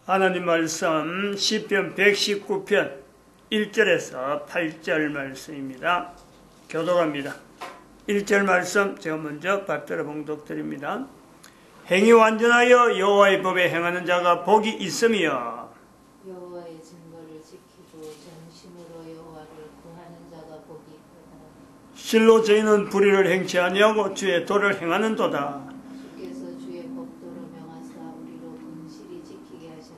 하나님 말씀 시편 119편 1절에서 8절 말씀입니다. 교독합니다. 1절 말씀 제가 먼저 받들어 봉독드립니다. 행위 완전하여 여호와의 법에 행하는 자가 복이 있으며 여호와의 증거를 지키고 전심으로 여호와를 구하는 자가 복이 있도다. 실로 저희는 불의를 행치 아니하고 주의 도를 행하는도다. 주께서 주의 법도를 명하사 우리로 긍실히 지키게 하셨나이다.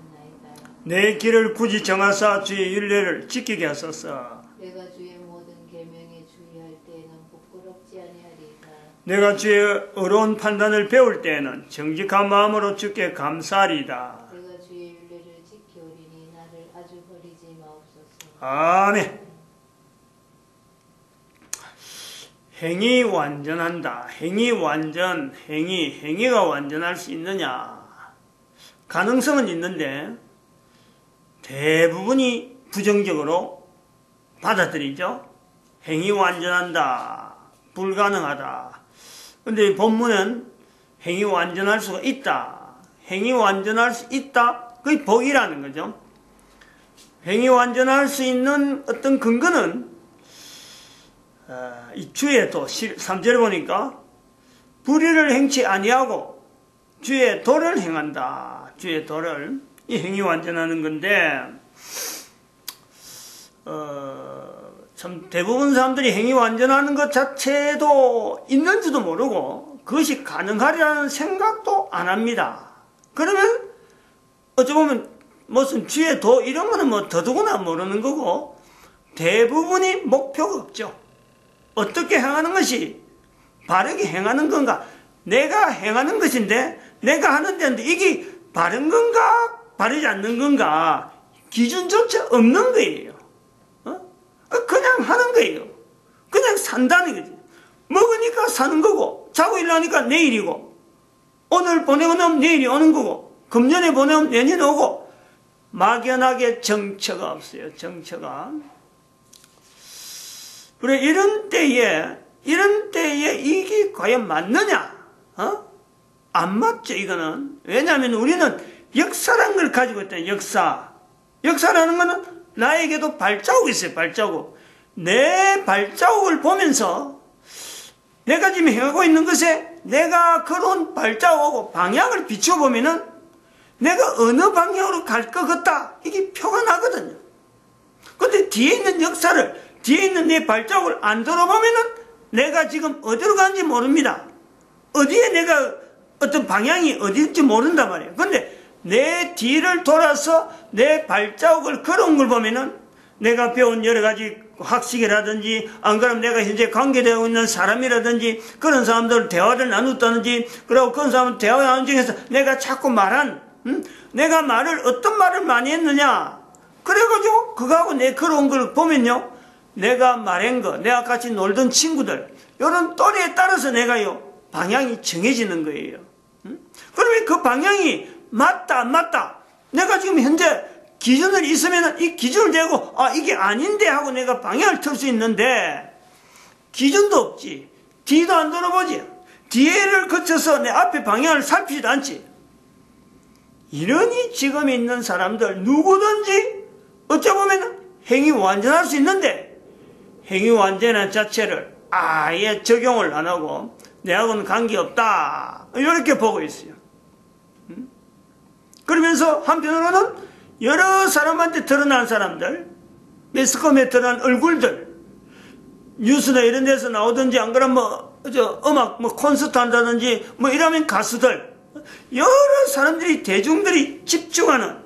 내 길을 굳이 정하사 주의 율례를 지키게 하소서. 내가 주의 모든 계명에 주의할 때에는 부끄럽지 아니하리이다. 내가 주의 의로운 판단을 배울 때에는 정직한 마음으로 주께 감사하리이다. 내가 주의 율례를 지키오리니 나를 아주 버리지 마옵소서. 아멘. 행위 완전한다. 행위가 완전할 수 있느냐? 가능성은 있는데 대부분이 부정적으로 받아들이죠. 행위 완전한다. 불가능하다. 근데 본문은 행위 완전할 수가 있다. 행위 완전할 수 있다. 그게 복이라는 거죠. 행위 완전할 수 있는 어떤 근거는 이 주의 도 3절에 보니까 불의를 행치 아니하고 주의 도를 행한다. 주의 도를 이 행위 완전하는 건데 참 대부분 사람들이 행위 완전하는 것 자체도 있는지도 모르고 그것이 가능하리라는 생각도 안 합니다. 그러면 어쩌보면 무슨 주의 도 이런 거는 뭐 더더구나 모르는 거고 대부분이 목표가 없죠. 어떻게 행하는 것이 바르게 행하는 건가? 내가 행하는 것인데 내가 하는 데인데 이게 바른 건가? 바르지 않는 건가? 기준조차 없는 거예요. 그냥 하는 거예요. 그냥 산다는 거지. 먹으니까 사는 거고 자고 일어나니까 내일이고 오늘 보내면 내일이 오는 거고 금년에 보내면 내년에 오고 막연하게 정처가 없어요. 정처가. 그래 이런 때에 이게 과연 맞느냐? 안 맞죠. 이거는. 왜냐하면 우리는 역사라는 걸 가지고 있다. 역사라는 거는 나에게도 발자국이 있어요. 발자국. 내 발자국을 보면서 내가 지금 행하고 있는 것에 내가 걸어온 발자국하고 방향을 비춰보면은 내가 어느 방향으로 갈 것 같다. 이게 표가 나거든요. 근데 뒤에 있는 역사를, 뒤에 있는 내 발자국을 안 들어보면은 내가 지금 어디로 가는지 모릅니다. 어디에 내가 어떤 방향이 어디일지 모른단 말이에요. 근데 내 뒤를 돌아서 내 발자국을 걸어온 걸 보면은 내가 배운 여러 가지 학식이라든지 안 그러면 내가 현재 관계되고 있는 사람이라든지 그런 사람들 대화를 나눴다든지 그리고 그런 사람 대화 나눈 중에서 내가 자꾸 내가 어떤 말을 많이 했느냐 그래가지고 그거하고 내 걸어온 걸 보면요 내가 말한 거 내가 같이 놀던 친구들 이런 또래에 따라서 내가요 방향이 정해지는 거예요. 그러면 그 방향이 맞다 안 맞다 내가 지금 현재 기준을 있으면 이 기준을 대고 이게 아닌데 하고 내가 방향을 틀 수 있는데 기준도 없지. 뒤도 안 돌아보지. 뒤에를 거쳐서 내 앞에 방향을 살피지도 않지. 이러니 지금 있는 사람들 누구든지 어쩌보면 행위 완전할 수 있는데 행위 완전한 자체를 아예 적용을 안 하고 내하고는 관계없다. 이렇게 보고 있어요. 그러면서 한편으로는 여러 사람한테 드러난 사람들, 매스컴에 드러난 얼굴들, 뉴스나 이런 데서 나오든지 안 그러면 음악 콘서트 한다든지 이러면 가수들, 여러 사람들이 대중들이 집중하는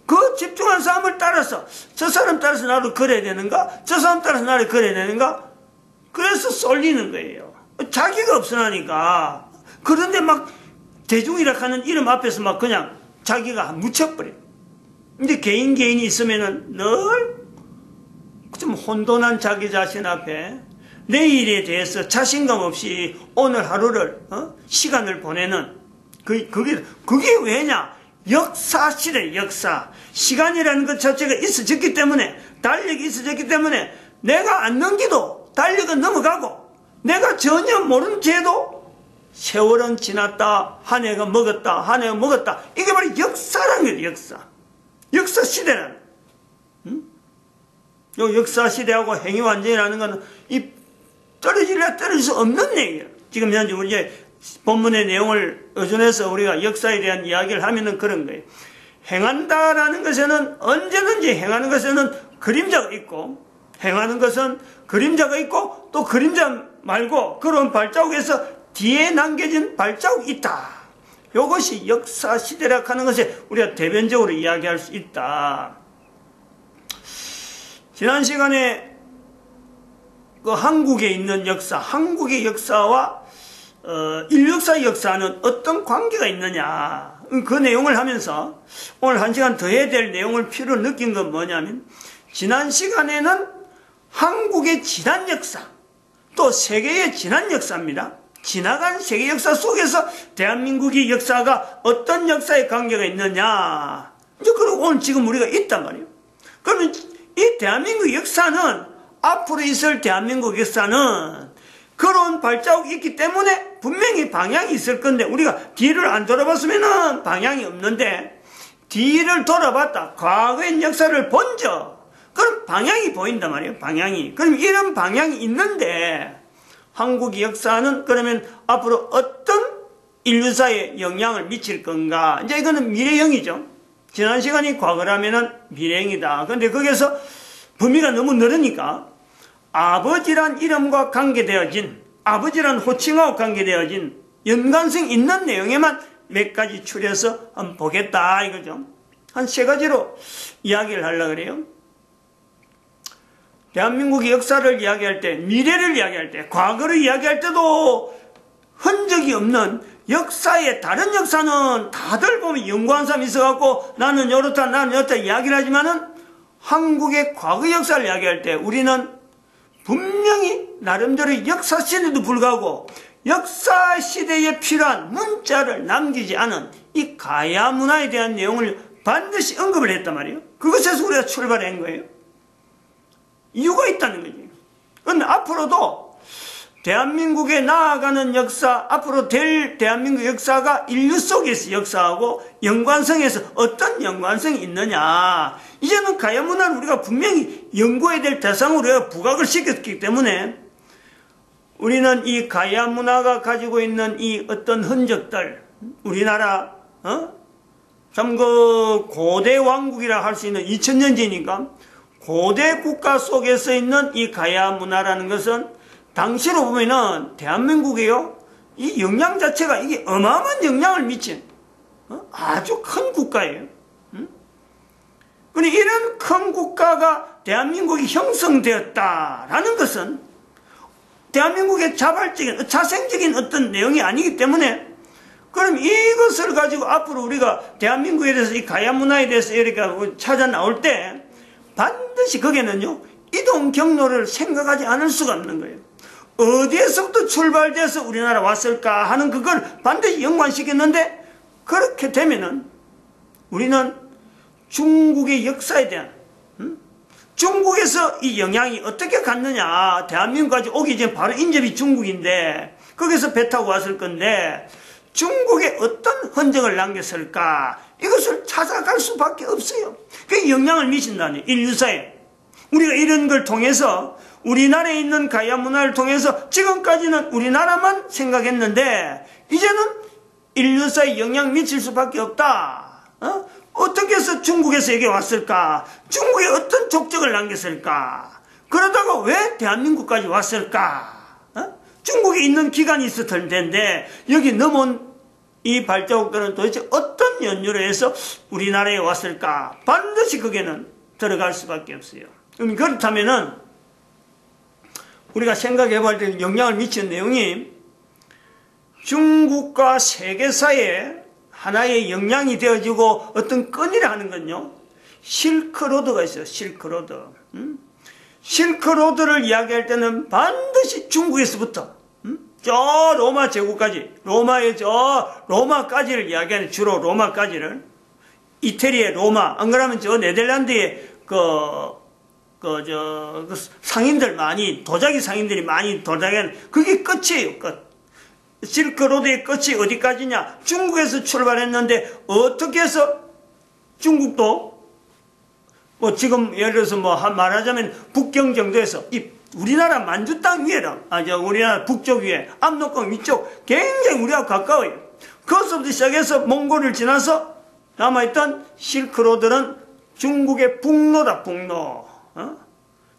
그 집중한 사람을 따라서 저 사람 따라서 나도 그래야 되는가? 저 사람 따라서 나를 그래야 되는가? 그래서 쏠리는 거예요. 자기가 없으니까. 그런데 막 대중이라 하는 이름 앞에서 막 그냥 자기가 묻혀버려. 근데 개인이 있으면은 늘 좀 혼돈한 자기 자신 앞에 내일에 대해서 자신감 없이 오늘 하루를 시간을 보내는 그게 왜냐? 역사시래. 역사. 시간이라는 것 자체가 있어졌기 때문에 달력이 있어졌기 때문에 내가 안 넘기도 달력은 넘어가고 내가 전혀 모른 채도 세월은 지났다. 한 해가 먹었다. 이게 바로 역사라는 거예요. 역사. 역사 시대는, 요 역사 시대하고 행위완전이라는 건 이 떨어질 수 없는 얘기예요. 지금 현재 우리 이제 본문의 내용을 의존해서 우리가 역사에 대한 이야기를 하면은 그런 거예요. 행한다라는 것에는 언제든지 행하는 것에는 그림자가 있고, 행하는 것은 그림자가 있고, 또 그림자 말고 그런 발자국에서 뒤에 남겨진 발자국이 있다. 이것이 역사 시대라 하는 것에 우리가 대변적으로 이야기할 수 있다. 지난 시간에 그 한국에 있는 역사, 한국의 역사와 인류 역사의 역사는 어떤 관계가 있느냐, 그 내용을 하면서 오늘 한 시간 더 해야 될 내용을 필요로 느낀 건 뭐냐면, 지난 시간에는 한국의 지난 역사, 또 세계의 지난 역사입니다. 지나간 세계 역사 속에서 대한민국의 역사가 어떤 역사에 관계가 있느냐, 이제 그리고 오늘 지금 우리가 있단 말이에요. 그러면 이 대한민국 역사는, 앞으로 있을 대한민국 역사는 그런 발자국이 있기 때문에 분명히 방향이 있을 건데, 우리가 뒤를 안 돌아봤으면 방향이 없는데, 뒤를 돌아봤다, 과거의 역사를 본적, 그럼 방향이 보인단 말이에요. 방향이. 그럼 이런 방향이 있는데, 한국의 역사는 그러면 앞으로 어떤 인류사에 영향을 미칠 건가? 이제 이거는 미래형이죠. 지난 시간이 과거라면은 미래형이다. 그런데 거기에서 범위가 너무 넓으니까 아버지란 이름과 관계되어진, 아버지란 호칭하고 관계되어진 연관성 있는 내용에만 몇 가지 추려서 한번 보겠다 이거죠. 한 세 가지로 이야기를 하려고 그래요. 대한민국의 역사를 이야기할 때, 미래를 이야기할 때, 과거를 이야기할 때도 흔적이 없는 역사의 다른 역사는 다들 보면 연구한 사람이 있어갖고 나는 이렇다 나는 이렇다 이야기를 하지만은, 한국의 과거 역사를 이야기할 때 우리는 분명히 나름대로 역사 시대도 불구하고 역사 시대에 필요한 문자를 남기지 않은 이 가야 문화에 대한 내용을 반드시 언급을 했단 말이에요. 그것에서 우리가 출발한 거예요. 이유가 있다는 거지. 그런데 앞으로도 대한민국에 나아가는 역사, 앞으로 될 대한민국 역사가 인류 속에서 역사하고 연관성에서 어떤 연관성이 있느냐, 이제는 가야 문화를 우리가 분명히 연구해야 될 대상으로 부각을 시켰기 때문에 우리는 이 가야 문화가 가지고 있는 이 어떤 흔적들, 우리나라 참 그 고대 왕국이라 할 수 있는 2000년 전이니까 고대 국가 속에서 있는 이 가야 문화라는 것은 당시로 보면은 대한민국에요, 이 영향 자체가 이게 어마어마한 영향을 미친 아주 큰 국가예요. 그런데 이런 큰 국가가 대한민국이 형성되었다라는 것은 대한민국의 자발적인, 자생적인 어떤 내용이 아니기 때문에, 그럼 이것을 가지고 앞으로 우리가 대한민국에 대해서 이 가야 문화에 대해서 이렇게 찾아 나올 때 반드시 거기에는요, 이동 경로를 생각하지 않을 수가 없는 거예요. 어디에서부터 출발돼서 우리나라 왔을까 하는 그걸 반드시 연관시켰는데, 그렇게 되면은 우리는 중국의 역사에 대한, 중국에서 이 영향이 어떻게 갔느냐, 대한민국까지 오기 전에 바로 인접이 중국인데 거기서 배 타고 왔을 건데 중국에 어떤 흔적을 남겼을까, 이것을 찾아갈 수밖에 없어요. 그게 영향을 미친다니, 인류사에. 우리가 이런 걸 통해서, 우리나라에 있는 가야 문화를 통해서 지금까지는 우리나라만 생각했는데 이제는 인류사에 영향 미칠 수밖에 없다. 어떻게 해서 중국에서 여기 왔을까? 중국에 어떤 족적을 남겼을까? 그러다가 왜 대한민국까지 왔을까? 중국에 있는 기간이 있었을 텐데 여기 넘어온 이 발자국들은 도대체 어떤 연유로 해서 우리나라에 왔을까? 반드시 거기에는 들어갈 수밖에 없어요. 그럼 그렇다면은 우리가 생각해 볼 때 영향을 미치는 내용이 중국과 세계사에 하나의 영향이 되어지고 어떤 끈이라 하는 건요, 실크로드가 있어요. 실크로드. 실크로드를 이야기할 때는 반드시 중국에서부터 저 로마 제국까지, 로마의 저 로마까지를 이야기하는, 주로 로마까지를, 이태리의 로마, 안 그러면 저 네덜란드의 상인들 많이, 도자기 상인들이 많이 도자기하는, 그게 끝이에요, 끝. 실크로드의 끝이 어디까지냐? 중국에서 출발했는데 어떻게 해서 중국도 뭐 지금 예를 들어서 뭐 말하자면 북경 정도에서 이 우리나라 만주 땅 위에라, 우리나라 북쪽 위에 압록강 위쪽 굉장히 우리하고 가까워요. 그것부터 시작해서 몽골을 지나서 남아있던 실크로드는 중국의 북로다, 북로.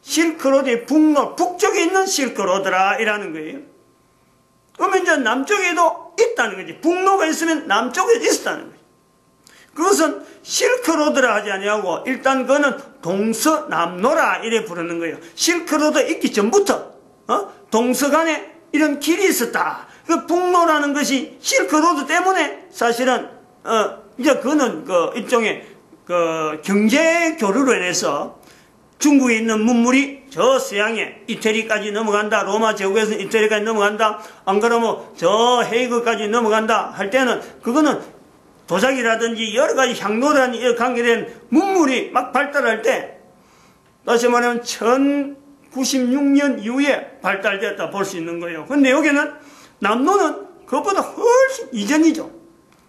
실크로드의 북로, 북쪽에 있는 실크로드라 이라는 거예요. 그러면 이제 남쪽에도 있다는 거지. 북로가 있으면 남쪽에 있었다는 거지. 그것은 실크로드라 하지 아니하고 일단 그거는 동서남로라 이래 부르는 거예요. 실크로드 있기 전부터 동서간에 이런 길이 있었다. 그 북로라는 것이 실크로드 때문에 사실은 이제 그거는 그 일종의 그 경제 교류로 인해서 중국에 있는 문물이 저 서양에 이태리까지 넘어간다. 로마 제국에서는 이태리까지 넘어간다. 안 그러면 저 헤이그까지 넘어간다 할 때는 그거는 도자기라든지 여러 가지 향로라는 관계된 문물이 막 발달할 때 다시 말하면 1096년 이후에 발달되었다 볼 수 있는 거예요. 근데 여기는 남로는 그것보다 훨씬 이전이죠.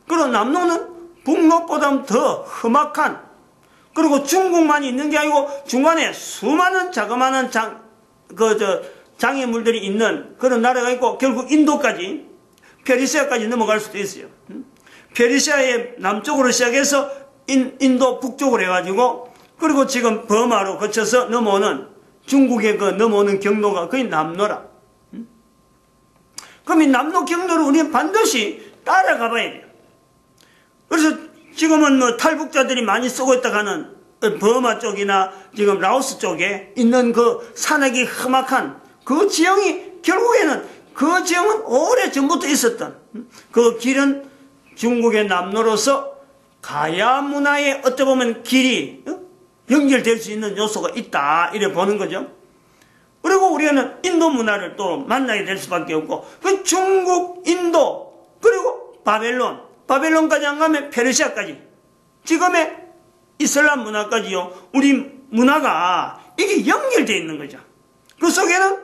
그리고 남로는 북로보다 더 험악한, 그리고 중국만 있는 게 아니고 중간에 수많은 자그마한 장애물들이 있는 그런 나라가 있고 결국 인도까지 페르시아까지 넘어갈 수도 있어요. 페르시아의 남쪽으로 시작해서 인도 북쪽으로 해가지고 그리고 지금 버마로 거쳐서 넘어오는 중국의 그 넘어오는 경로가 거의 남로라. 그럼 이 남로 경로를 우리는 반드시 따라가 봐야 돼요. 그래서 지금은 뭐 탈북자들이 많이 쓰고 있다 가는 버마 쪽이나 지금 라오스 쪽에 있는 그 산악이 험악한 그 지형이 결국에는 그 지형은 오래 전부터 있었던 그 길은 중국의 남로로서 가야 문화의 어떻게 보면 길이 연결될 수 있는 요소가 있다 이래 보는 거죠. 그리고 우리는 인도 문화를 또 만나게 될 수밖에 없고 그 중국, 인도 그리고 바벨론까지 안 가면 페르시아까지 지금의 이슬람 문화까지요. 우리 문화가 이게 연결되어 있는 거죠. 그 속에는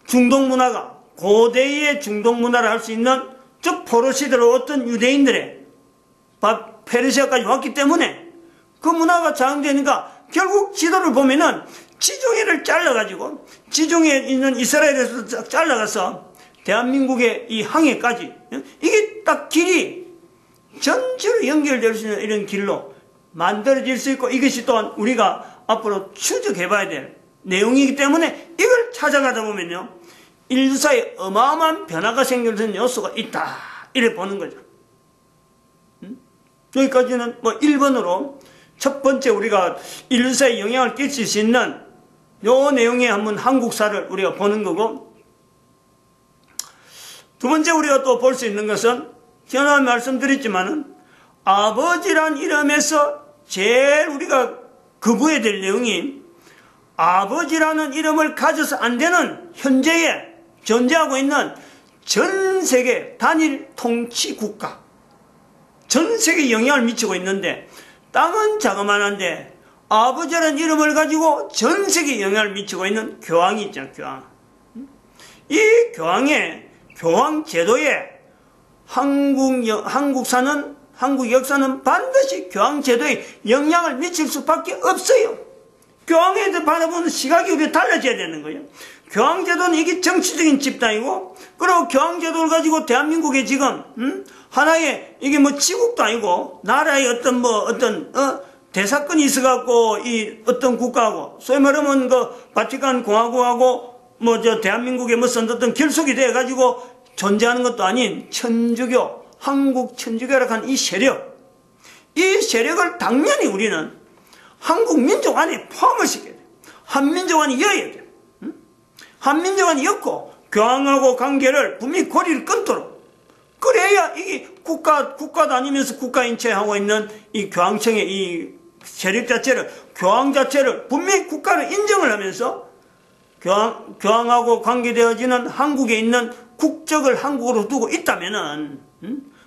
중동 문화가 고대의 중동 문화를 할 수 있는 즉 포로시대로 어떤 유대인들의 페르시아까지 왔기 때문에 그 문화가 장악되니까 결국 지도를 보면은 지중해를 잘라가지고 지중해에 있는 이스라엘에서 잘라가서 대한민국의 이 항해까지 이게 딱 길이 전체로 연결될 수 있는 이런 길로 만들어질 수 있고 이것이 또한 우리가 앞으로 추적해봐야 될 내용이기 때문에 이걸 찾아가다 보면요 인류사에 어마어마한 변화가 생겨나는 요소가 있다 이래 보는 거죠. 여기까지는 뭐 1번으로 첫 번째 우리가 인류사에 영향을 끼칠 수 있는 요 내용의 한번 한국사를 우리가 보는 거고, 두 번째 우리가 또 볼 수 있는 것은 전에 말씀드렸지만은 아버지란 이름에서 제일 우리가 거부해야 될 내용이 아버지라는 이름을 가져서 안 되는 현재에 존재하고 있는 전 세계 단일 통치 국가, 전 세계에 영향을 미치고 있는데 땅은 자그마한데 아버지라는 이름을 가지고 전 세계에 영향을 미치고 있는 교황이 있잖아요. 교황. 이 교황 제도에 한국 역사는 반드시 교황 제도에 영향을 미칠 수밖에 없어요. 교황에 대해 바라보는 시각이 우리가 달라져야 되는 거예요. 교황 제도는 이게 정치적인 집단이고, 그리고 교황 제도를 가지고 대한민국에 지금 하나의 이게 뭐 지국도 아니고 나라의 어떤 대사건이 있어갖고 이 어떤 국가하고 소위 말하면 그 바티칸 공화국하고 뭐 저 대한민국에 무슨 어떤 결속이 돼가지고 존재하는 것도 아닌 천주교, 한국 천주교라고 하는 이 세력을 당연히 우리는 한국 민족 안에 포함을 시켜야 돼. 한민족 안에 이어야 돼. 한민족 안에 엮고 교황하고 관계를 분명히 고리를 끊도록, 그래야 이게 국가 다니면서 국가인체하고 있는 이 교황청의 이 세력 자체를, 교황 자체를 분명히 국가를 인정을 하면서 교황하고 관계되어지는 한국에 있는 국적을 한국으로 두고 있다면은,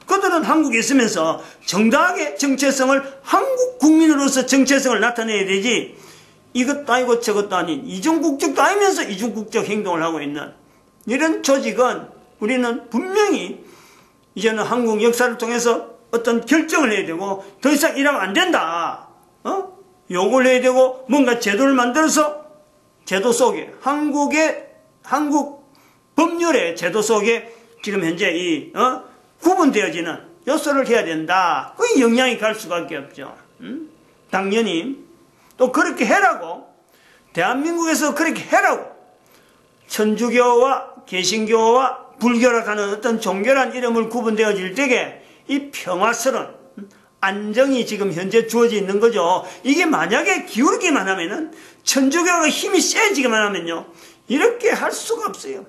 그들은 한국에 있으면서 정당하게 정체성을, 한국 국민으로서 정체성을 나타내야 되지, 이것도 아니고 저것도 아닌 이중국적도 아니면서 이중국적 행동을 하고 있는 이런 조직은 우리는 분명히 이제는 한국 역사를 통해서 어떤 결정을 해야 되고 더 이상 이러면 안 된다. 요걸 해야 되고 뭔가 제도를 만들어서 제도 속에 한국 법률의 제도 속에 지금 현재 구분되어지는 요소를 해야 된다. 그 영향이 갈 수밖에 없죠. 당연히 또 그렇게 해라고 대한민국에서 그렇게 해라고 천주교와 개신교와 불교라 하는 어떤 종교란 이름을 구분되어질 때에 이 평화스러운 안정이 지금 현재 주어져 있는 거죠. 이게 만약에 기울기만 하면은 천주교가 힘이 세지기만 하면요 이렇게 할 수가 없어요.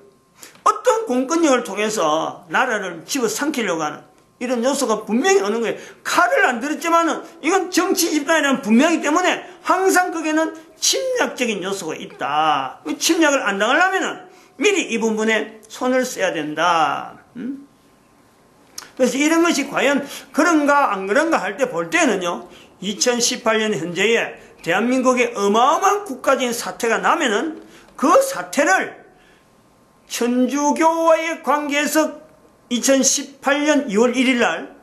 어떤 공권력을 통해서 나라를 집어삼키려고 하는 이런 요소가 분명히 오는 거예요. 칼을 안 들었지만은 이건 정치 집단이라는 분명히 때문에 항상 거기에는 침략적인 요소가 있다. 침략을 안 당하려면은 미리 이 부분에 손을 써야 된다. 그래서 이런 것이 과연 그런가 안 그런가 할 때 볼 때는요 2018년 현재에 대한민국에 어마어마한 국가적인 사태가 나면은 그 사태를 천주교와의 관계에서 2018년 2월 1일 날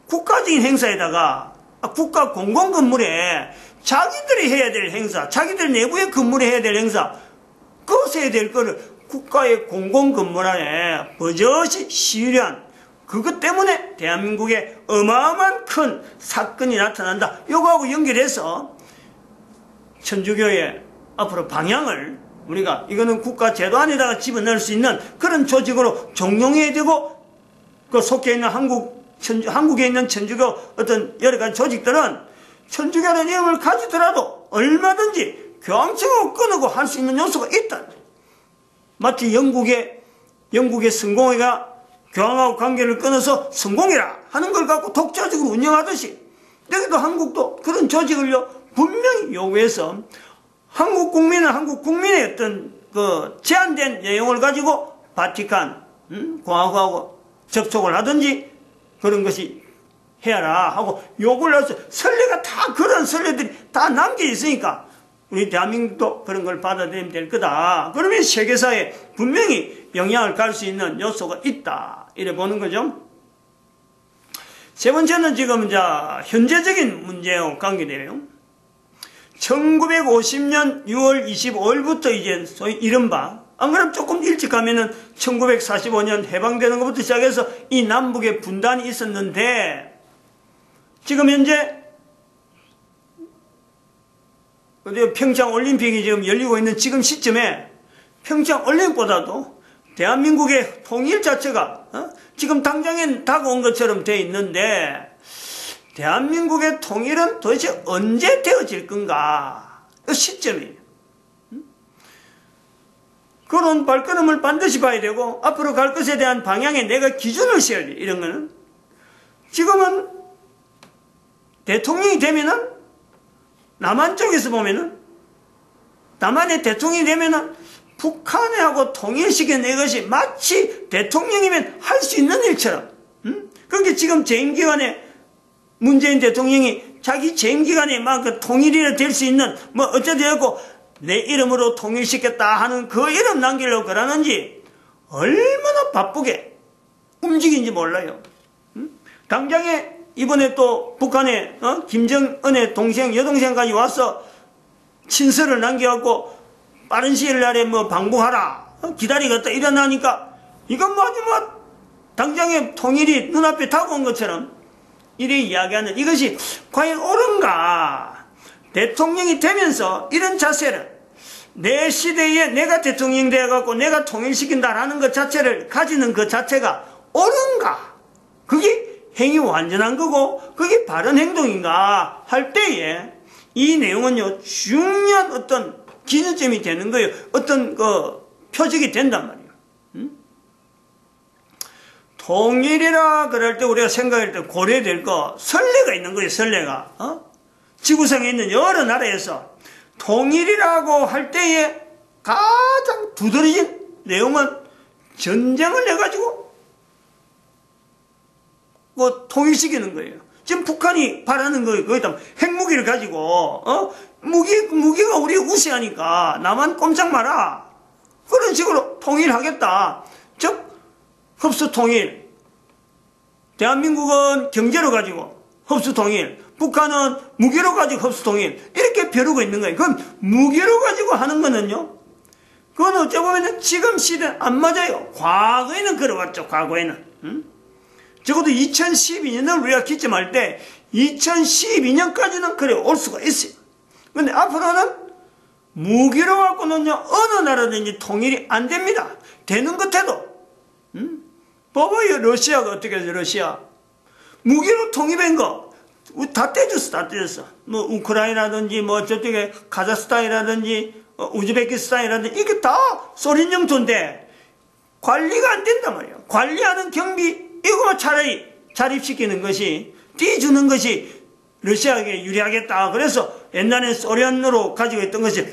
국가적인 행사에다가 국가 공공건물에 자기들이 해야 될 행사, 자기들 내부의 건물에 해야 될 행사, 그것에 해야 될 거를 국가의 공공건물 안에 버젓이 시위한 그것 때문에 대한민국에 어마어마한 큰 사건이 나타난다. 요거하고 연결해서 천주교의 앞으로 방향을 우리가 이거는 국가 제도 안에다가 집어넣을 수 있는 그런 조직으로 종용해야 되고 그 속해 있는 한국에 있는 천주교 어떤 여러 가지 조직들은 천주교라는 이름을 가지더라도 얼마든지 교황청을 끊고 할 수 있는 요소가 있다. 마치 영국의 성공회가 교황하고 관계를 끊어서 성공이라 하는 걸 갖고 독자적으로 운영하듯이 여기도 한국도 그런 조직을요 분명히 요구해서 한국 국민의 어떤 그 제한된 내용을 가지고 바티칸 공화국하고 접촉을 하든지 그런 것이 해야라 하고 요구를 해서 선례가 다 그런 선례들이 다 남겨 있으니까 우리 대한민국도 그런 걸 받아들이면 될 거다. 그러면 세계사에 분명히 영향을 갈 수 있는 요소가 있다. 이래 보는 거죠. 세 번째는 지금 이제 현재적인 문제와 관계돼요. 1950년 6월 25일부터 이제 소위 이른바, 안 그러면 조금 일찍 가면은 1945년 해방되는 것부터 시작해서 이 남북의 분단이 있었는데, 지금 현재 평창 올림픽이 지금 열리고 있는 지금 시점에 평창 올림픽보다도 대한민국의 통일 자체가 지금 당장엔 다가온 것처럼 돼 있는데 대한민국의 통일은 도대체 언제 되어질 건가? 그 시점이에요. 그런 발걸음을 반드시 봐야 되고 앞으로 갈 것에 대한 방향에 내가 기준을 세워야 돼. 이런 거는 지금은 대통령이 되면은 남한 쪽에서 보면은 남한의 대통령이 되면은 북한하고 통일시켜낸 것이 마치 대통령이면 할 수 있는 일처럼. 그러니까 지금 재임기간에 문재인 대통령이 자기 재임기간에 막 그 통일이 될 수 있는 뭐 어쩌되었고 내 이름으로 통일시켰다 하는 그 이름 남기려고 그러는지 얼마나 바쁘게 움직이는지 몰라요. 당장에 이번에 또 북한에 김정은의 동생 여동생까지 와서 친서를 남겨갖고 빠른 시일 날에 뭐 방북하라 기다리겠다 일어나니까 이건 뭐 당장에 통일이 눈앞에 다가온 것처럼 이래 이야기하는 이것이 과연 옳은가? 대통령이 되면서 이런 자세를 내 시대에 내가 대통령 되어갖고 내가 통일시킨다라는 것 자체를 가지는 그 자체가 옳은가? 그게 행위 완전한 거고 그게 바른 행동인가 할 때에 이 내용은요 중요한 어떤 기준점이 되는 거예요. 어떤 그 표적이 된단 말이에요. 통일이라 그럴 때 우리가 생각할 때 고려될 거 선례가 있는 거예요. 선례가 지구상에 있는 여러 나라에서 통일이라고 할 때에 가장 두드러진 내용은 전쟁을 해가지고 뭐 통일시키는 거예요. 지금 북한이 바라는 거예요. 거기다 핵무기를 가지고 무기가 우리가 우세하니까 나만 꼼짝 마라. 그런 식으로 통일하겠다. 즉 흡수 통일. 대한민국은 경제로 가지고 흡수통일, 북한은 무기로 가지고 흡수통일, 이렇게 벼르고 있는 거예요. 그럼 무기로 가지고 하는 거는요, 그건 어찌 보면 지금 시대는 안 맞아요. 과거에는 그래왔죠. 과거에는. 적어도 2012년을 우리가 기점할 때 2012년까지는 그래 올 수가 있어요. 근데 앞으로는 무기로 갖고는요, 어느 나라든지 통일이 안 됩니다. 되는 것 해도. 봐봐요. 러시아가 어떻게 해서 러시아. 무기로 통일한 거 다 떼줬어. 다 떼줬어. 뭐 우크라이나라든지 뭐 저쪽에 카자흐스탄이라든지 우즈베키스탄이라든지 이게 다 소련 영토인데 관리가 안 된단 말이에요. 관리하는 경비 이거만 차라리 자립시키는 것이, 띄주는 것이 러시아에게 유리하겠다. 그래서 옛날에 소련으로 가지고 있던 것이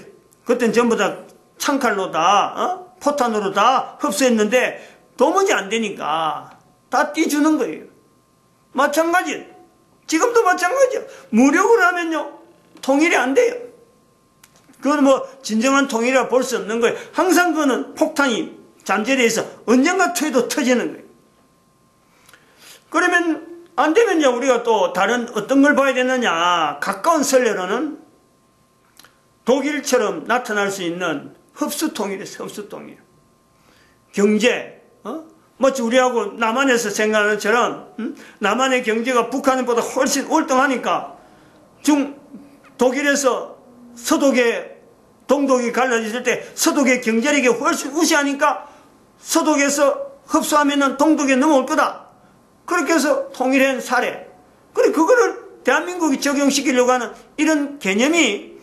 그때는 전부 다 창칼로 다 포탄으로 다 흡수했는데 도무지 안 되니까 다 띄주는 거예요. 마찬가지. 지금도 마찬가지죠. 무력으로 하면요, 통일이 안 돼요. 그건 뭐 진정한 통일이라 볼 수 없는 거예요. 항상 그거는 폭탄이 잠재돼서 언젠가 터져도 터지는 거예요. 그러면 안 되면요, 우리가 또 다른 어떤 걸 봐야 되느냐. 가까운 선례로는 독일처럼 나타날 수 있는 흡수통일이에요. 흡수통일. 경제, 마치 우리하고 남한에서 생각하는 것처럼 남한의 경제가 북한보다 훨씬 월등하니까 독일에서 서독에 동독이 갈라졌을 때 서독의 경제력이 훨씬 우세하니까 서독에서 흡수하면은 동독에 넘어올 거다. 그렇게 해서 통일한 사례. 그래, 그거를 대한민국이 적용시키려고 하는 이런 개념이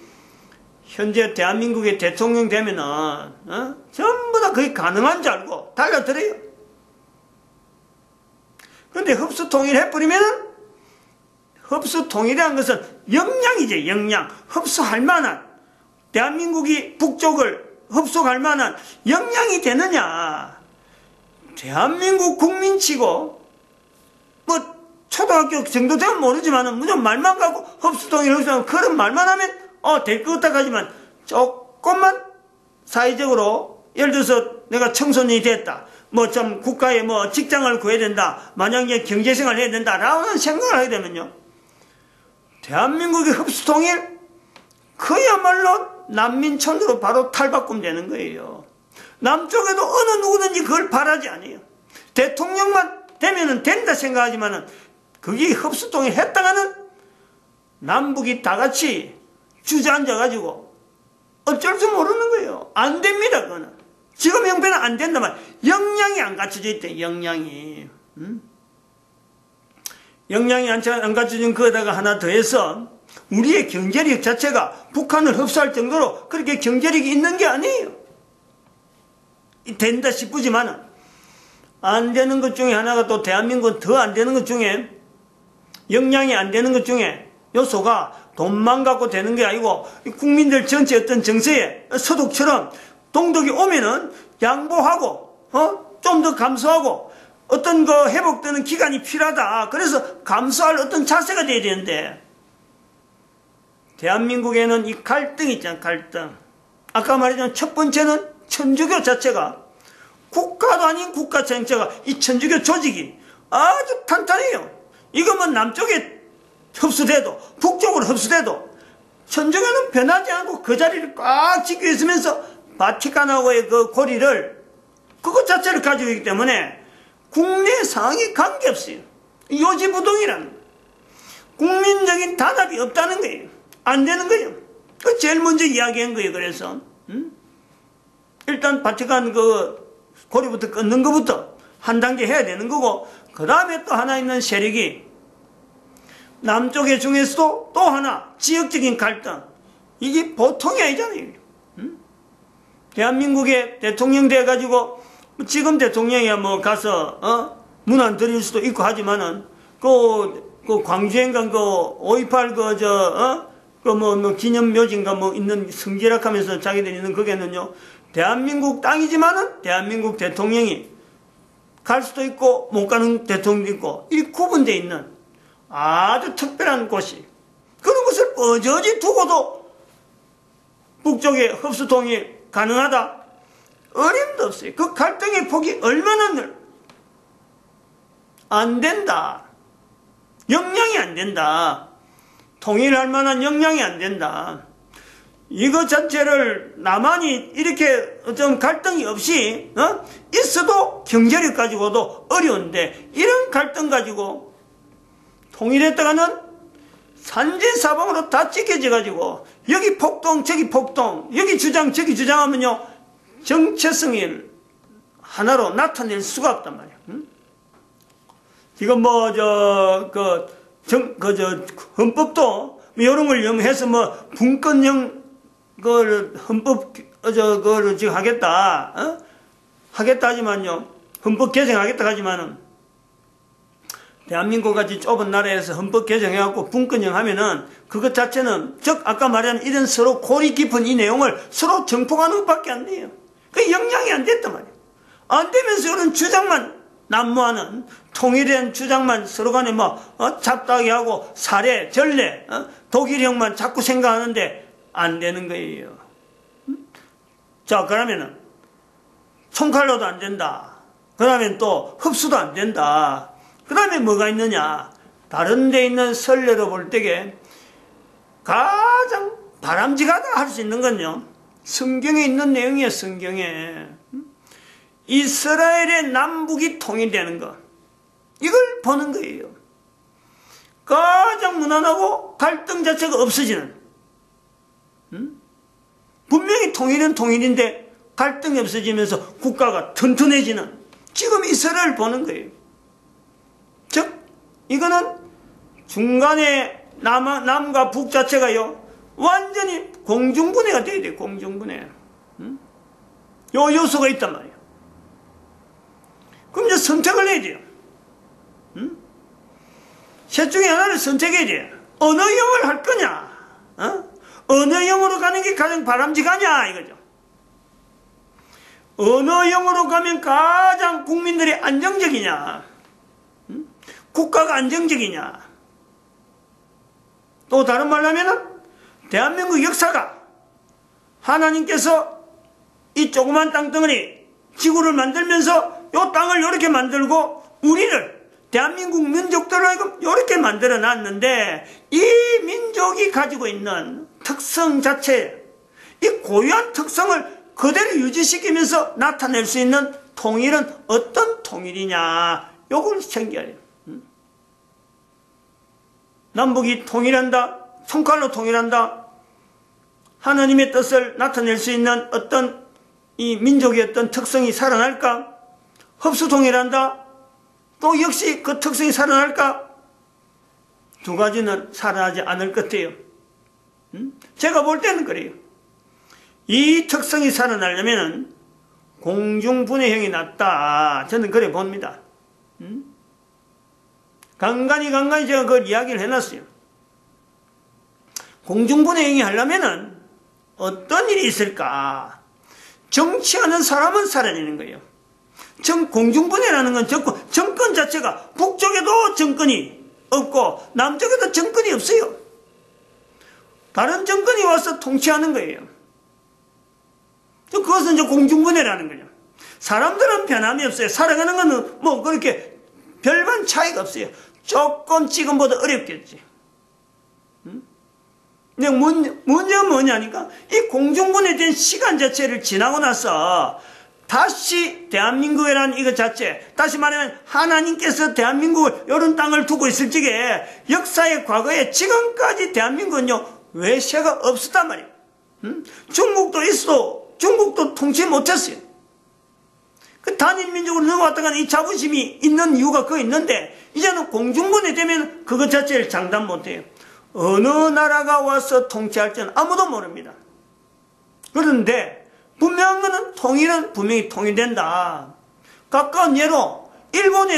현재 대한민국의 대통령 되면은, 전부 다 그게 가능한 줄 알고 달라들어요. 그런데 흡수통일 해버리면은, 흡수통일이라는 것은 역량이죠, 역량. 흡수할 만한, 대한민국이 북쪽을 흡수할 만한 역량이 되느냐. 대한민국 국민치고, 뭐, 초등학교 정도 되면 모르지만은, 무조건 말만 갖고 흡수통일, 흡수하면 그런 말만 하면, 될 것 같다 하지만, 조금만 사회적으로, 예를 들어서 내가 청소년이 됐다. 뭐 좀 국가에 뭐 직장을 구해야 된다. 만약에 경제생활을 해야 된다. 라는 생각을 하게 되면요. 대한민국의 흡수통일, 그야말로 난민촌으로 바로 탈바꿈 되는 거예요. 남쪽에도 어느 누구든지 그걸 바라지 않아요. 대통령만 되면은 된다 생각하지만은, 그게 흡수통일 했다가는 남북이 다 같이 주저앉아가지고 어쩔 줄 모르는 거예요. 안 됩니다, 그거는. 지금 형편은 안 된다만, 역량이 안 갖춰져 있대, 역량이. 역량이 안 갖춰진 거에다가 하나 더해서, 우리의 경제력 자체가 북한을 흡수할 정도로 그렇게 경제력이 있는 게 아니에요. 된다 싶지만은, 안 되는 것 중에 하나가 또 대한민국은 더 안 되는 것 중에, 역량이 안 되는 것 중에 요소가 돈만 갖고 되는 게 아니고 국민들 전체 어떤 정세에 서독처럼 동독이 오면은 양보하고 좀 더 감수하고 어떤 거 회복되는 기간이 필요하다. 그래서 감수할 어떤 자세가 돼야 되는데 대한민국에는 이 갈등이 있잖아. 갈등. 아까 말했지만 첫 번째는 천주교 자체가 국가도 아닌 국가 자체가 이 천주교 조직이 아주 탄탄해요. 이거면 남쪽에 흡수돼도 북쪽으로 흡수돼도 천주교는 변하지 않고 그 자리를 꽉 지키고 있으면서 바티칸하고의 그 고리를 그것 자체를 가지고 있기 때문에 국내 상황이 관계없어요. 요지부동이라는 국민적인 단합이 없다는 거예요. 안 되는 거예요. 그 제일 먼저 이야기한 거예요. 그래서 일단 바티칸 그 고리부터 끊는 것부터 한 단계 해야 되는 거고, 그 다음에 또 하나 있는 세력이 남쪽의 중에서도 또 하나 지역적인 갈등, 이게 보통이 아니잖아요. 대한민국의 대통령 돼가지고 지금 대통령이야 뭐 가서 문안 드릴 수도 있고 하지만은 그 광주행간 그 5.18 뭐 기념묘지인가 뭐 있는 성지락하면서 자기들이 있는 거기는요, 대한민국 땅이지만은 대한민국 대통령이 갈 수도 있고 못 가는 대통령도 있고 이 구분되어 있는 아주 특별한 곳이, 그런 것을 뻔저지 두고도 북쪽의 흡수통일 가능하다? 어림도 없어요. 그 갈등의 폭이 얼마나 안 된다. 역량이 안 된다. 통일할 만한 역량이 안 된다. 이거 자체를 남한이 이렇게 좀 갈등이 없이 있어도 경제력 가지고도 어려운데 이런 갈등 가지고 통일했다가는 산지사방으로 다 찢겨져 가지고 여기 폭동 저기 폭동 여기 주장 저기 주장하면요 정체성이 하나로 나타낼 수가 없단 말이야. 지금 헌법도 이런 걸 염해서 분권형 헌법 지금 하겠다 하지만요 헌법 개정하겠다 하지만은 대한민국 같이 좁은 나라에서 헌법 개정해갖고 분권형 하면은 그것 자체는 즉 아까 말한 이런 서로 골이 깊은 이 내용을 서로 정폭하는 것밖에 안 돼요. 그 역량이 안 됐단 말이에요. 안 되면서 이런 주장만 난무하는 통일된 주장만 서로 간에 잡다하게 하고 사례, 전례, 독일형만 자꾸 생각하는데 안 되는 거예요. 자, 그러면은 총칼로도 안 된다. 그 다음에 또 흡수도 안 된다. 그 다음에 뭐가 있느냐. 다른 데 있는 선례로 볼 때에 가장 바람직하다 할 수 있는 건요. 성경에 있는 내용이에요. 성경에. 이스라엘의 남북이 통일되는 것. 이걸 보는 거예요. 가장 무난하고 갈등 자체가 없어지는. 분명히 통일은 통일인데 갈등이 없어지면서 국가가 튼튼해지는. 지금 이스라엘을 보는 거예요. 즉 이거는 중간에 남과 북 자체가요 완전히 공중분해가 돼야 돼요. 공중분해. 요 요소가 있단 말이에요. 그럼 이제 선택을 해야 돼요. 셋 중에 하나를 선택해야 돼요. 어느 형을 할 거냐? 어느 형으로 가는 게 가장 바람직하냐 이거죠. 어느 형으로 가면 가장 국민들이 안정적이냐? 국가가 안정적이냐? 또 다른 말로 하면은 대한민국 역사가 하나님께서 이 조그만 땅덩어리 지구를 만들면서 이 땅을 이렇게 만들고 우리를 대한민국 민족들을 이렇게 만들어 놨는데 이 민족이 가지고 있는 특성 자체, 이 고유한 특성을 그대로 유지시키면서 나타낼 수 있는 통일은 어떤 통일이냐? 요걸 챙겨야 돼요. 남북이 통일한다, 총칼로 통일한다, 하나님의 뜻을 나타낼 수 있는 어떤 이 민족의 어떤 특성이 살아날까? 흡수 통일한다, 또 역시 그 특성이 살아날까? 두 가지는 살아나지 않을 것 같아요. 제가 볼 때는 그래요. 이 특성이 살아나려면 공중분해형이 낫다. 저는 그래 봅니다. 간간히 제가 그걸 이야기를 해놨어요. 공중분해형이 하려면은 어떤 일이 있을까? 정치하는 사람은 사라지는 거예요. 공중분해라는 건 정권 자체가 북쪽에도 정권이 없고 남쪽에도 정권이 없어요. 다른 정권이 와서 통치하는 거예요. 그것은 이제 공중분해라는 거죠. 사람들은 변함이 없어요. 살아가는 거는 그렇게 별반 차이가 없어요. 조금 지금보다 어렵겠지. 근데 문제는 뭐냐니까 이 공중분해된 시간 자체를 지나고 나서 다시 대한민국이라는 이것 자체, 다시 말하면 하나님께서 대한민국을 이런 땅을 두고 있을 적에 역사의 과거에 지금까지 대한민국은요 외세가 없었단 말이에요. 중국도 있어도 중국도 통치 못했어요. 그 단일민족으로 넘어왔다가 이 자부심이 있는 이유가 그거 있는데 이제는 공중분해 되면 그것 자체를 장담 못해요. 어느 나라가 와서 통치할지는 아무도 모릅니다. 그런데 분명한 것은 통일은 분명히 통일된다. 가까운 예로 일본이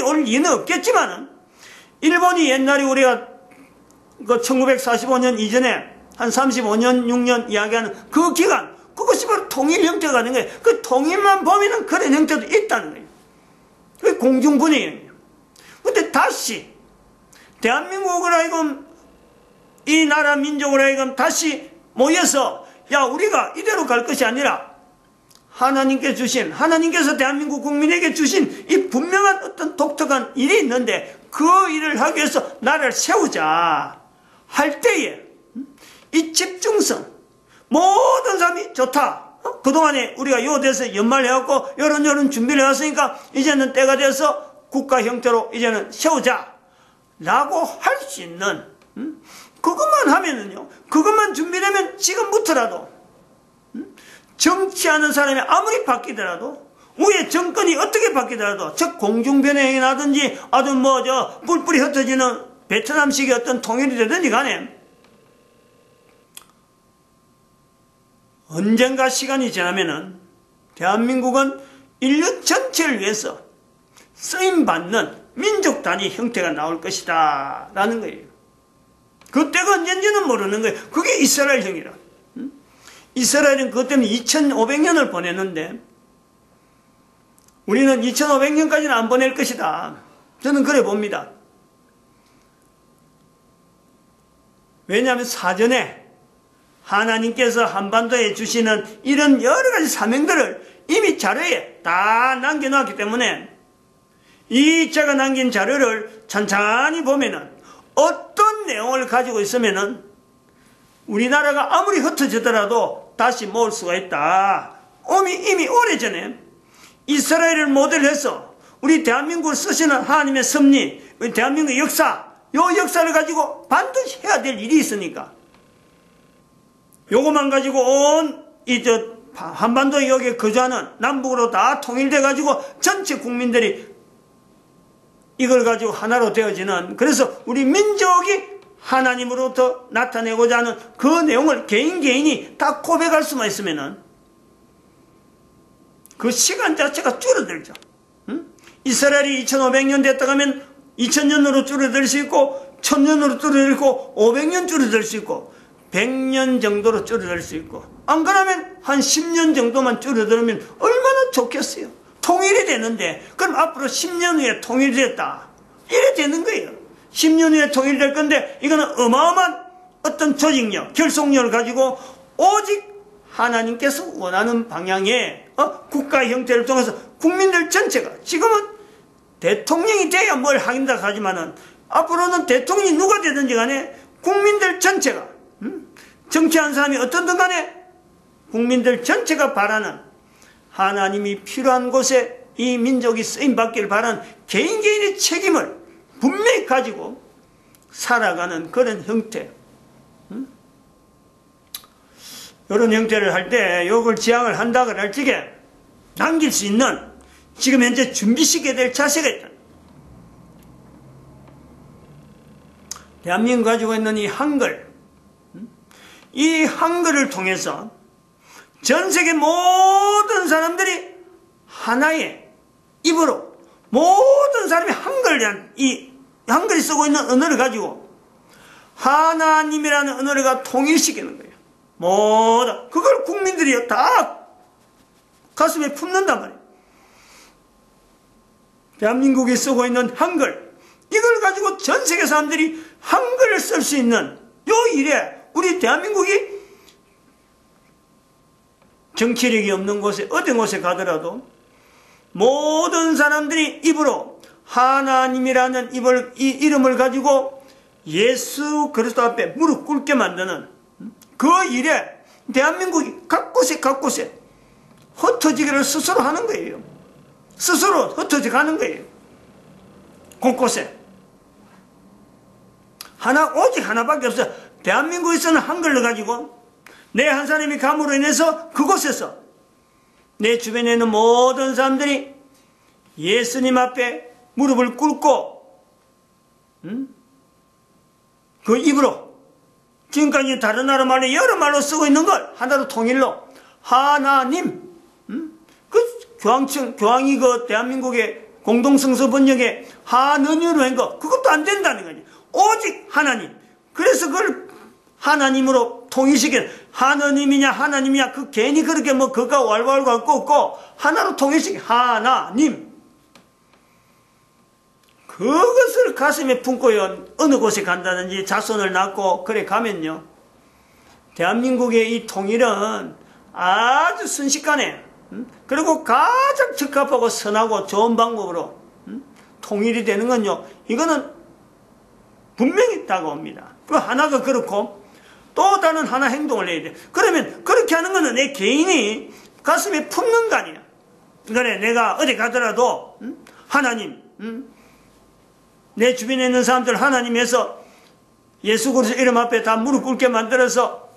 올 리는 없겠지만은 일본이 옛날에 우리가 그 1945년 이전에 한 35년 6년 이야기하는 그 기간 그것이 바로 통일 형태가 되는 거예요. 그 통일만 보면은 그런 형태도 있다는 거예요. 그게 공중분해예요. 근데 다시 대한민국을 하여금 이 나라 민족을 하여금 다시 모여서 야 우리가 이대로 갈 것이 아니라 하나님께서 대한민국 국민에게 주신 이 분명한 어떤 독특한 일이 있는데 그 일을 하기 위해서 나라를 세우자 할 때에 이 집중성, 모든 사람이 좋다. 그동안에 우리가 요 돼서 연말해갖고 이런 준비를 해왔으니까 이제는 때가 돼서 국가 형태로 이제는 세우자 라고 할 수 있는, 그것만 하면은요, 그것만 준비되면 지금부터라도 정치하는 사람이 아무리 바뀌더라도, 우리의 정권이 어떻게 바뀌더라도, 즉 공중변형이 나든지 아주 뿔뿔이 흩어지는 베트남식의 어떤 통일이 되든지 간에 언젠가 시간이 지나면은 대한민국은 인류 전체를 위해서 쓰임받는 민족 단위 형태가 나올 것이다 라는 거예요. 그때가 언젠지는 모르는 거예요. 그게 이스라엘형이라. 이스라엘은 그것 때문에 2500년을 보냈는데 우리는 2500년까지는 안 보낼 것이다. 저는 그래 봅니다. 왜냐하면 사전에 하나님께서 한반도에 주시는 이런 여러 가지 사명들을 이미 자료에 다 남겨놨기 때문에 이 제가 남긴 자료를 천천히 보면은 어떤 내용을 가지고 있으면은 우리나라가 아무리 흩어지더라도 다시 모을 수가 있다. 이미 오래전에 이스라엘을 모델로 해서 우리 대한민국을 쓰시는 하나님의 섭리, 우리 대한민국의 역사, 요 역사를 가지고 반드시 해야 될 일이 있으니까 요것만 가지고 온 한반도 여기에 거주하는 남북으로 다 통일돼 가지고 전체 국민들이 이걸 가지고 하나로 되어지는, 그래서 우리 민족이 하나님으로부터 나타내고자 하는 그 내용을 개인이 다 고백할 수만 있으면은 그 시간 자체가 줄어들죠. 이스라엘이 2500년 됐다 가면 2000년으로 줄어들 수 있고 1000년으로 줄어들 수 있고 500년 줄어들 수 있고 100년 정도로 줄어들 수 있고, 안 그러면 한 10년 정도만 줄어들면 얼마나 좋겠어요. 통일이 되는데, 그럼 앞으로 10년 후에 통일됐다 이래 되는 거예요. 10년 후에 통일될 건데 이거는 어마어마한 어떤 조직력, 결속력을 가지고 오직 하나님께서 원하는 방향의 국가 형태를 통해서 국민들 전체가, 지금은 대통령이 돼야 뭘 하긴다 하지만은 앞으로는 대통령이 누가 되든지 간에 국민들 전체가, 정치하는 사람이 어떻든 간에 국민들 전체가 바라는, 하나님이 필요한 곳에 이 민족이 쓰임받기를 바라는 개인의 책임을 분명히 가지고 살아가는 그런 형태, 이런 형태를 할 때 이걸 지향을 한다 그럴 적에 남길 수 있는 지금 현재 준비시켜야 될 자세가 있다. 대한민국 가지고 있는 이 한글, 이 한글을 통해서 전 세계 모든 사람들이 하나의 입으로, 모든 사람이 한글이 쓰고 있는 언어를 가지고 하나님이라는 언어를 통일시키는 거예요. 모두 그걸 국민들이 다 가슴에 품는단 말이에요. 대한민국이 쓰고 있는 한글, 이걸 가지고 전 세계 사람들이 한글을 쓸 수 있는 요 일에 우리 대한민국이 정치력이 없는 곳에 어떤 곳에 가더라도 모든 사람들이 입으로 하나님이라는 이 이름을 가지고 예수 그리스도 앞에 무릎 꿇게 만드는 그 일에 대한민국이 각 곳에 흩어지기를 스스로 하는 거예요. 스스로 흩어져 가는 거예요. 곳곳에. 오직 하나밖에 없어요. 대한민국에서는 한글로 가지고 내 한 사람이 감으로 인해서 그곳에서 내 주변에 있는 모든 사람들이 예수님 앞에 무릎을 꿇고 그 입으로 지금까지 다른 나라 말로 여러 말로 쓰고 있는 걸 하나로 통일로 하나님, 그 교황이 그 대한민국의 공동성서 번역에 하느니로 한 거, 그것도 안 된다는 거지. 오직 하나님. 그래서 그걸 하나님으로 통일시키는, 하나님이냐 그 괜히 그렇게 그가 왈왈 갖고 없고 하나로 통일시키는 하나님. 그것을 가슴에 품고요, 어느 곳에 간다든지 자손을 낳고 그래 가면요, 대한민국의 이 통일은 아주 순식간에 그리고 가장 적합하고 선하고 좋은 방법으로 통일이 되는 건요, 이거는 분명히 다가옵니다. 그 하나가 그렇고 또 다른 하나 행동을 해야 돼. 그러면 그렇게 하는 거는 내 개인이 가슴에 품는 거 아니야. 그래, 내가 어디 가더라도 하나님, 내 주변에 있는 사람들 하나님에서 예수 그리스도 이름 앞에 다 무릎 꿇게 만들어서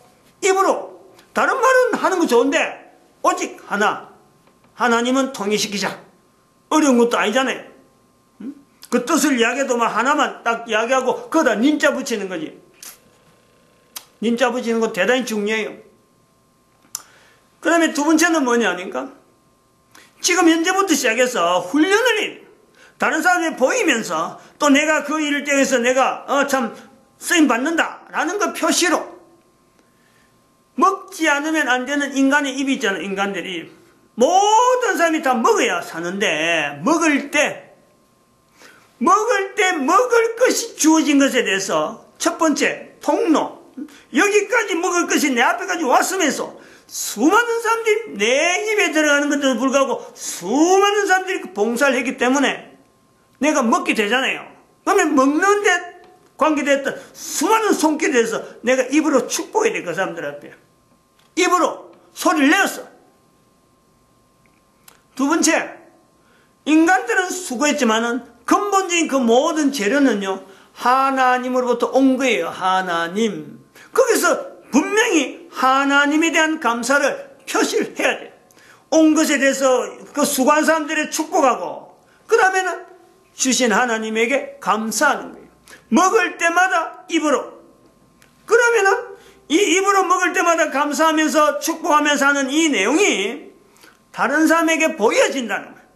입으로, 다른 말은 하는 거 좋은데 오직 하나, 하나님은 통일시키자. 어려운 것도 아니잖아요. 그 뜻을 이야기해도 막 하나만 딱 이야기하고 거기다 님자 붙이는 거지. 님자 붙이는 거 대단히 중요해요. 그 다음에 두 번째는 뭐냐 하니까, 지금 현재부터 시작해서 훈련을 해. 다른 사람이 보이면서 또 내가 그 일을 통해서 내가 참 쓰임 받는다라는 거 표시로, 먹지 않으면 안 되는 인간의 입이 있잖아요. 인간들이 모든 사람이 다 먹어야 사는데, 먹을 때 먹을 것이 주어진 것에 대해서 첫 번째 통로, 여기까지 먹을 것이 내 앞에까지 왔으면서 수많은 사람들이 내 입에 들어가는 것에도 불구하고 수많은 사람들이 봉사를 했기 때문에 내가 먹게 되잖아요. 그러면 먹는 데 관계됐던 수많은 손길에 대해서 내가 입으로 축복해야 돼. 그 사람들 앞에 입으로 소리를 내었어. 두 번째, 인간들은 수고했지만은 근본적인 그 모든 재료는요, 하나님으로부터 온 거예요. 하나님. 거기서 분명히 하나님에 대한 감사를 표시를 해야 돼. 온 것에 대해서 그 수고한 사람들의 축복하고, 그 다음에는 주신 하나님에게 감사하는 거예요. 먹을 때마다 입으로. 그러면은 이 입으로 먹을 때마다 감사하면서 축복하면서 하는 이 내용이 다른 사람에게 보여진다는 거예요.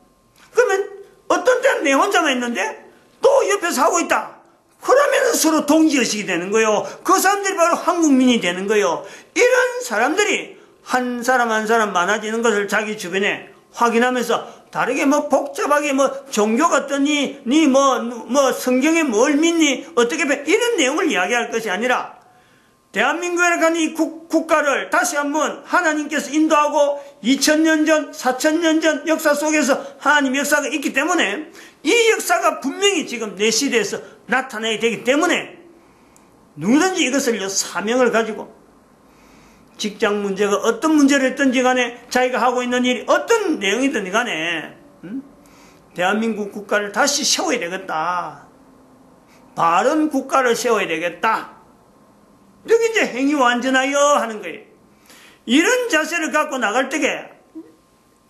그러면 어떤 때는 내 혼자만 있는데 또 옆에서 하고 있다. 그러면 서로 동지의식이 되는 거예요. 그 사람들이 바로 한국민이 되는 거예요. 이런 사람들이 한 사람 한 사람 많아지는 것을 자기 주변에 확인하면서 다르게 뭐 복잡하게 뭐 종교가 어떠니, 니 뭐 성경에 뭘 믿니, 어떻게 이런 내용을 이야기할 것이 아니라 대한민국에 간 이 국가를 다시 한번 하나님께서 인도하고 2000년 전, 4000년 전 역사 속에서 하나님 역사가 있기 때문에 이 역사가 분명히 지금 내 시대에서 나타나야 되기 때문에 누구든지 이것을 사명을 가지고 직장 문제가 어떤 문제를 했든지 간에 자기가 하고 있는 일이 어떤 내용이든 간에 대한민국 국가를 다시 세워야 되겠다. 바른 국가를 세워야 되겠다. 여기 이제 행위 완전하여 하는 거예요. 이런 자세를 갖고 나갈 때에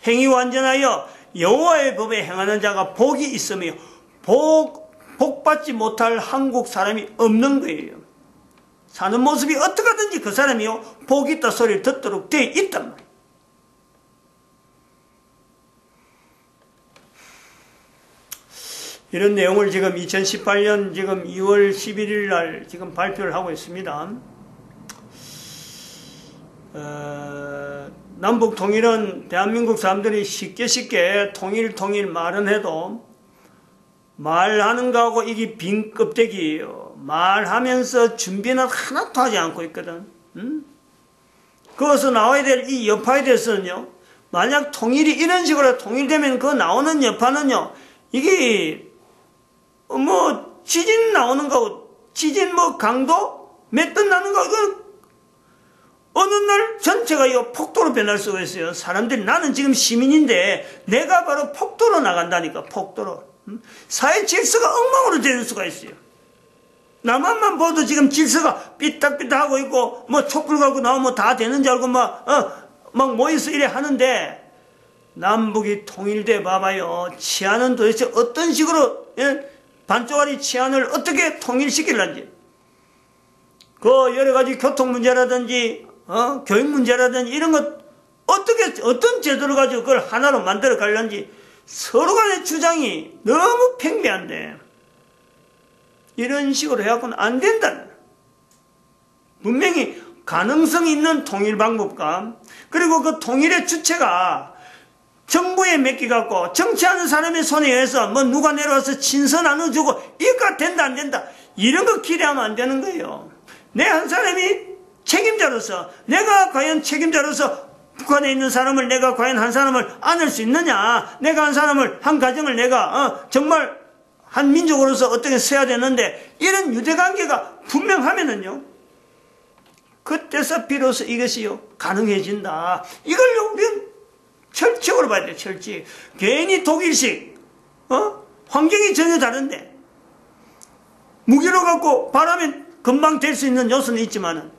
행위 완전하여 여호와의 법에 행하는 자가 복이 있으며 복받지 못할 한국 사람이 없는 거예요. 사는 모습이 어떻게 하든지 그 사람이요 복이 있다 소리를 듣도록 되어 있단 말이에요. 이런 내용을 지금 2018년 지금 2월 11일 날 지금 발표를 하고 있습니다. 남북 통일은 대한민국 사람들이 쉽게 통일 말은 해도 말하는 거하고 이게 빈 껍데기예요. 말하면서 준비는 하나도 하지 않고 있거든. 거기서 나와야 될 이 여파에 대해서는요, 만약 통일이 이런 식으로 통일되면 그 나오는 여파는요, 이게 뭐 지진 나오는 거고, 지진 뭐 강도 몇 톤 나는 거, 이건 어느 날 전체가 이거 폭도로 변할 수가 있어요. 사람들이, 나는 지금 시민인데 내가 바로 폭도로 나간다니까. 폭도로. 사회 질서가 엉망으로 되는 수가 있어요. 남한만 봐도 지금 질서가 삐딱삐딱하고 있고 뭐 촛불 갖고 나오면 다 되는 줄 알고 막 모여서 이래 하는데, 남북이 통일돼 봐봐요. 치안은 도대체 어떤 식으로, 반쪽짜리 치안을 어떻게 통일시킬런지, 그 여러 가지 교통 문제라든지 교육 문제라든지 이런 것 어떤 제도를 가지고 그걸 하나로 만들어 가려는지 서로 간의 주장이 너무 팽배한데, 이런 식으로 해갖고는 안 된다는, 분명히 가능성이 있는 통일 방법과, 그리고 그 통일의 주체가 정부에 맡겨갖고 정치하는 사람의 손에 의해서 뭐 누가 내려와서 친서 나눠주고 이거 된다 안 된다 이런 거 기대하면 안 되는 거예요. 내 한 사람이 책임자로서, 내가 과연 책임자로서 북한에 있는 사람을 내가 과연 한 사람을 안을 수 있느냐? 내가 한 사람을, 한 가정을 내가 정말 한 민족으로서 어떻게 써야 되는데, 이런 유대관계가 분명하면은요, 그때서 비로소 이것이요 가능해진다. 이걸요 우리는 철칙으로 봐야 돼요. 철칙. 괜히 독일식 환경이 전혀 다른데 무기로 갖고 바라면 금방 될 수 있는 요소는 있지만은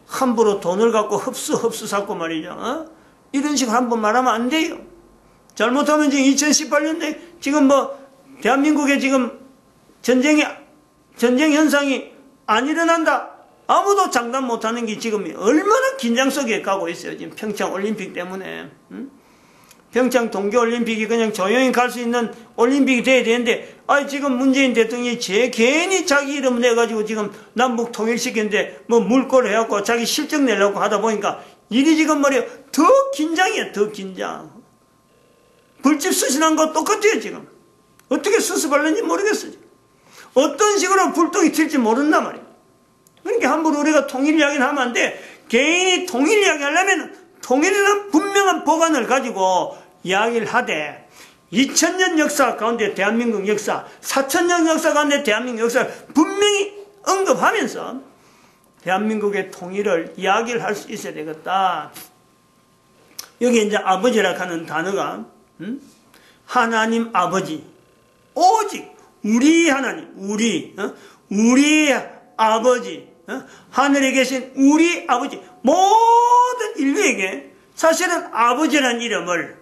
함부로 돈을 갖고 흡수 샀고 말이죠. 이런 식으로 한번 말하면 안 돼요. 잘못하면 지금 2018년에 지금 대한민국에 지금 전쟁 현상이 안 일어난다. 아무도 장담 못하는 게 지금 얼마나 긴장 속에 가고 있어요. 지금 평창 올림픽 때문에. 평창 동계올림픽이 그냥 조용히 갈 수 있는 올림픽이 돼야 되는데, 지금 문재인 대통령이 괜히 자기 이름 내가지고 지금 남북 통일시켰는데, 물꼬를 해갖고 자기 실적 내려고 하다 보니까 일이 지금 말이야, 더 긴장이야, 더 긴장. 불집 수신한 거 똑같아요, 지금. 어떻게 수습하려는지 모르겠어요. 어떤 식으로 불똥이 튈지 모른단 말이에요. 그러니까 함부로 우리가 통일 이야기를 하면 안 돼. 개인이 통일 이야기 하려면 통일이라는 분명한 보관을 가지고 이야기를 하되 2000년 역사 가운데 대한민국 역사, 4000년 역사 가운데 대한민국 역사를 분명히 언급하면서 대한민국의 통일을 이야기를 할 수 있어야 되겠다. 여기 이제 아버지라고 하는 단어가 하나님 아버지, 오직 우리 하나님, 우리 아버지, 하늘에 계신 우리 아버지, 모든 인류에게 사실은 아버지라는 이름을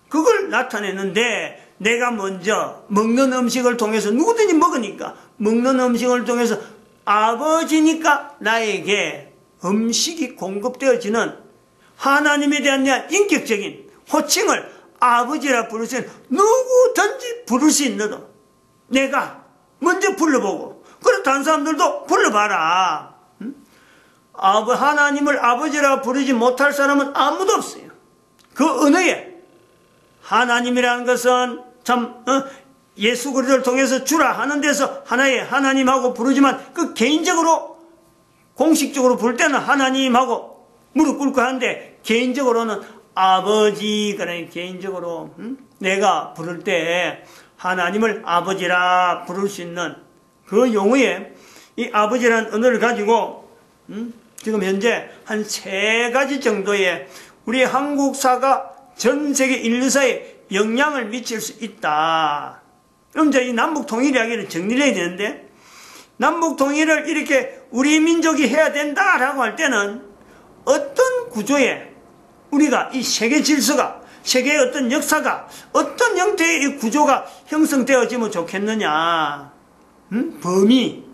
그걸 나타내는데, 내가 먼저 먹는 음식을 통해서 누구든지 먹으니까 먹는 음식을 통해서 아버지니까 나에게 음식이 공급되어지는 하나님에 대한 인격적인 호칭을 아버지라 부를 수 있는, 누구든지 부를 수 있는 내가 먼저 불러보고, 그래 다른 사람들도 불러봐라. 하나님을 아버지라 부르지 못할 사람은 아무도 없어요. 그 언어에 하나님이라는 것은 참 예수 그리스도를 통해서 주라 하는 데서 하나의 하나님하고 부르지만, 그 개인적으로 공식적으로 부를 때는 하나님하고 무릎 꿇고 하는데, 개인적으로는 아버지, 그래 개인적으로 내가 부를 때 하나님을 아버지라 부를 수 있는 그 용어에 이 아버지라는 언어를 가지고 지금 현재 한 3가지 정도의 우리 한국사가 전 세계 인류사에 영향을 미칠 수 있다. 그럼 이제 이 남북 통일 이야기를 정리를 해야 되는데, 남북 통일을 이렇게 우리 민족이 해야 된다라고 할 때는 어떤 구조에 우리가 이 세계 질서가, 세계의 어떤 역사가, 어떤 형태의 이 구조가 형성되어지면 좋겠느냐. 범위.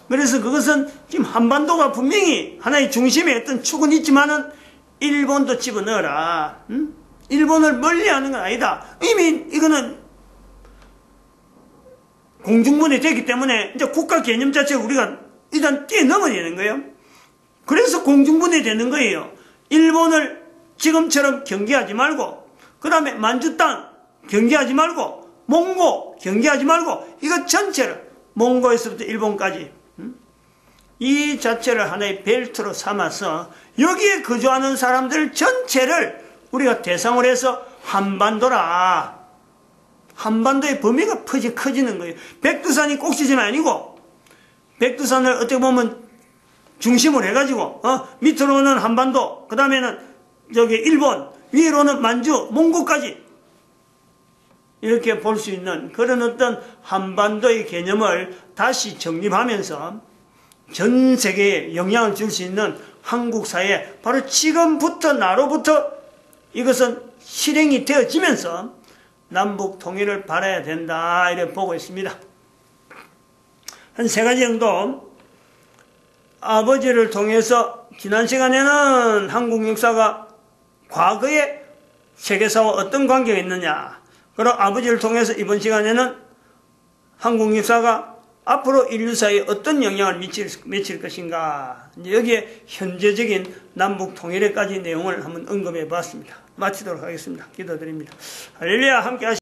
그래서 그것은 지금 한반도가 분명히 하나의 중심에 어떤 축은 있지만은 일본도 집어넣어라. 일본을 멀리하는 건 아니다. 이미 이거는 공중분해 되기 때문에 이제 국가 개념 자체를 우리가 일단 뛰어넘어야 되는 거예요. 그래서 공중분해 되는 거예요. 일본을 지금처럼 경계하지 말고, 그 다음에 만주 땅 경계하지 말고, 몽고 경계하지 말고, 이거 전체를 몽고에서부터 일본까지 이 자체를 하나의 벨트로 삼아서 여기에 거주하는 사람들 전체를 우리가 대상으로 해서 한반도라. 한반도의 범위가 커지는 거예요. 백두산이 꼭지점이 아니고, 백두산을 어떻게 보면 중심으로 해가지고 밑으로는 한반도, 그 다음에는 저기 일본, 위로는 만주, 몽고까지 이렇게 볼 수 있는 그런 어떤 한반도의 개념을 다시 정립하면서 전 세계에 영향을 줄 수 있는 한국사에 바로 지금부터 나로부터 이것은 실행이 되어지면서 남북 통일을 바라야 된다, 이렇게 보고 있습니다. 한 3가지 정도 아버지를 통해서 지난 시간에는 한국 역사가 과거에 세계사와 어떤 관계가 있느냐, 그럼 아버지를 통해서 이번 시간에는 한국 역사가 앞으로 인류사에 어떤 영향을 미칠 것인가, 여기에 현재적인 남북 통일에까지 내용을 한번 언급해 봤습니다. 마치도록 하겠습니다. 기도드립니다. 할렐루야. 함께 하시죠.